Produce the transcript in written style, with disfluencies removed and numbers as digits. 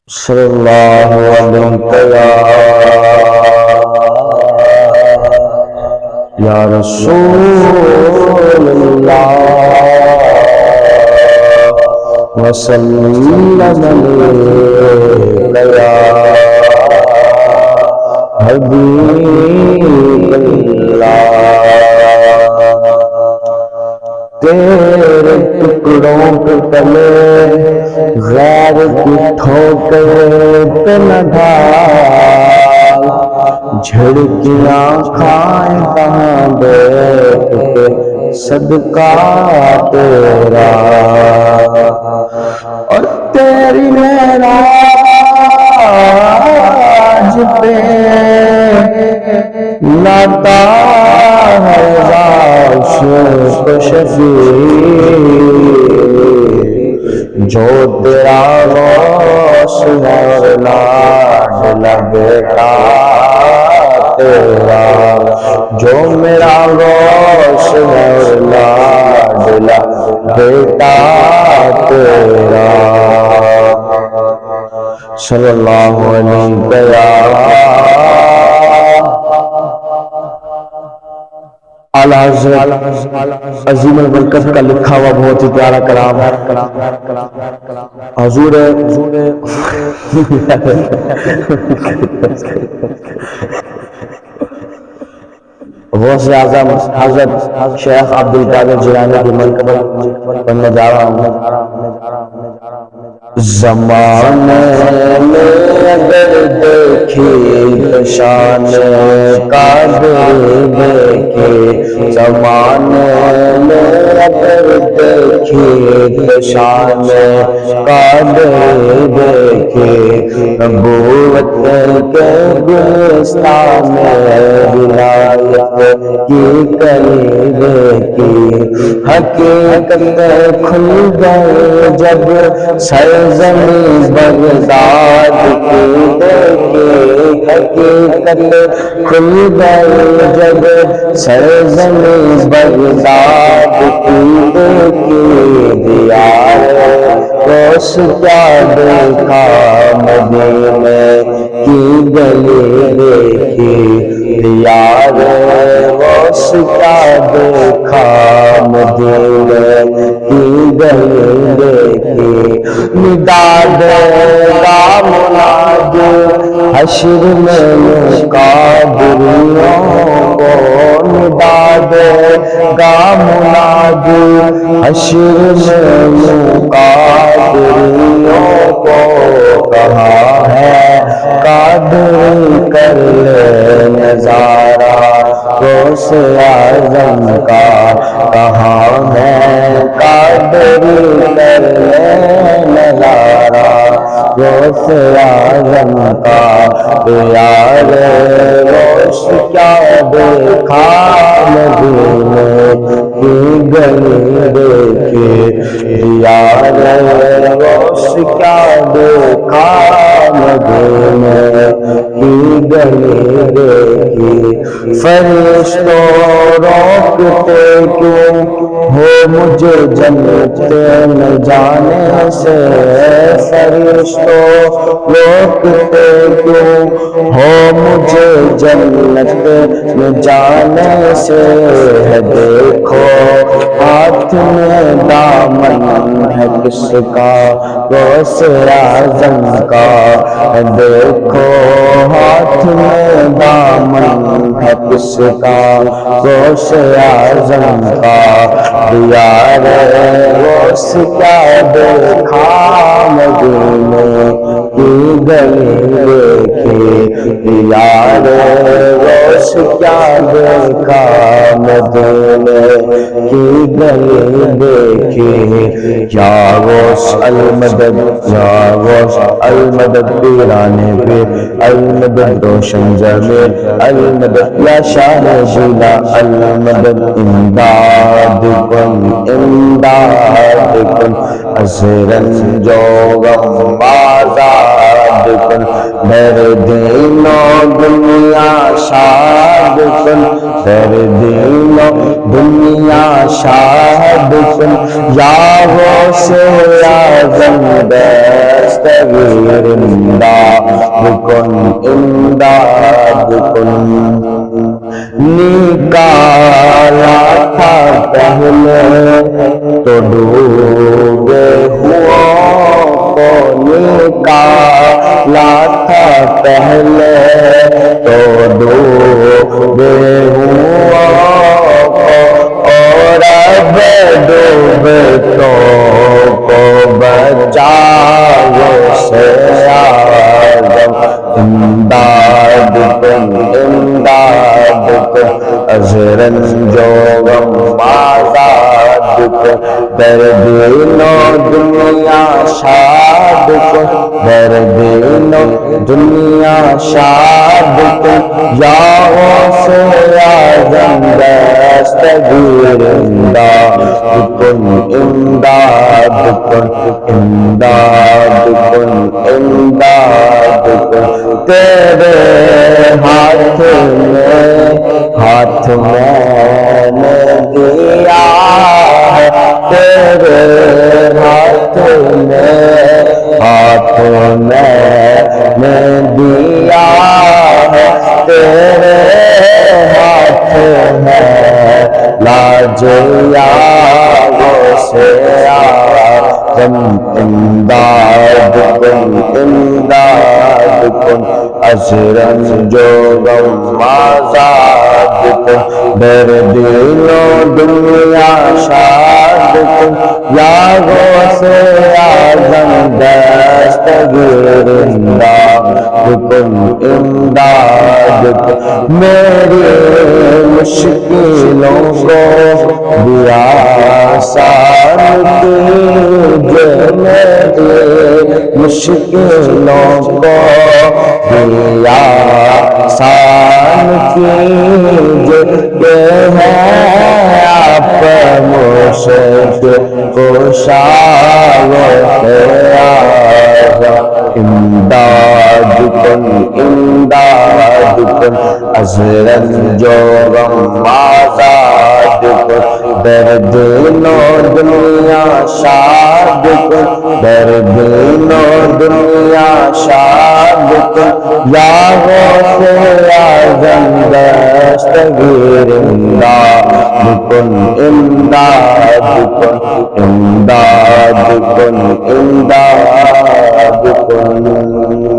صلی اللہ علیہ یا رسول اللہ وسلم علیہ یا حبیب اللہ۔ تیرے ٹکڑوں کے تلے غیر کی ٹھوکر پہ نہ ڈال، جھڑکیاں کھائیں کہاں بیٹھ کے صدقہ تیرا، اور تیری معراج پہ لاتا ہے عاشق شفیع، جو تیرا غوث اور لاڈلا بیٹا تیرا، جو میرا غوث اور لاڈلا بیٹا تیرا۔ صلی اللہ علیہ اعلیٰ حضرت عظیم البرکت کا لکھا ہوا بہت ہی پیارا کلام ہے۔ حضور غوث اعظم حضرت شیخ عبدالقادر جیلانی کی منقبت پڑھنے جا رہا ہوں۔ زمانے میں اگر دیکھی تو شان قادر دیکھے، زمانے میں اگر دیکھی تو شان قادر دیکھے، نبوت کے گلستان میں ولایت کی کلی دیکھی، حقیقت کھل گئے جب سرزمین بغداد کی دیکھی، حقیقت کھل گئے جب سرزمین بغداد کی دیکھی، دیار غوث کیا دیکھا مدینے کی گلی دیکھی، دیار غوث کیا دیکھا مدینے کی گلی دیکھی، ندا دے گا منادی حشر میں قادریوں کو، ندا دے گا منادی حشر میں قادریوں کو، کہاں ہے قادری کر لے نظارہ غوث اعظم کا، کہاں ہے قادری کر لے نظارہ غوث اعظم کا، یار غوث کیا دیکھا مدینے کی گلی دیکھی، یار غوث کیا دیکھا مدینے کی گلی دیکھی، فرشتوں روکتے کیوں ہو مجھے جنت میں جانے سے، فرشتوں روکتے کیوں ہو مجھے جنت میں جانے سے، دیکھو ہاتھ میں دامن ہے کس کا غوث اعظم کا، دیکھو ہاتھ میں دامن ہے کس کا غوث اعظم کا، دیار غوث کیا دیکھا مدینے کی گلی دیکھی، دیار غوث کیا دیکھا مدینے کی گلی دیکھی، یا غوث المدد یا غوث المدد پیرانے پہ المدد روشن ضمیر المدد یا شاہ جیلا المدد، امداد کن امداد کن حسرن جو غم آزاد کن، در دین و دنیا شاد کن، در دین دنیا شاد کن یا غوث اعظم دستگیر امداد کن امداد کن نکالا تھا پہلے تو ڈوبے ہوا کو نکالا تھا پہلے تو ڈوبے ہوا اور اب ڈوبے تو کو بچاؤ سے اعظم امداد کن امداد کن از رنج و غم آزاد کن در دین و دنیا شاد کن در دین و دنیا شاد کن یا غوث اعظم دستگیر امداد کن امداد کن امداد کن امداد کن تیرے ہاتھ میں نے دیا ہے تیرے ہاتھ میں دیا ہے تیرے ہاتھ میں لاج یا غوث اعظم امداد کن امداد کن از رنج و غم آزاد کن در دین و دنیا شاد کن یا غوث اعظم دستگیر امداد کن امداد کن میری مشکلوں کو دیا آسان کیجے میری مشکلوں کو دیا آسان کیجے یہ ہے آپ مشکل کشا غوث اعظم امداد کن امداد کن از رنج و غم آزاد کن در دین و دنیا شاد کن در دین و دنیا شاد کن یا غوث اعظم دستگیر امداد کن امداد کن امداد کن امداد کن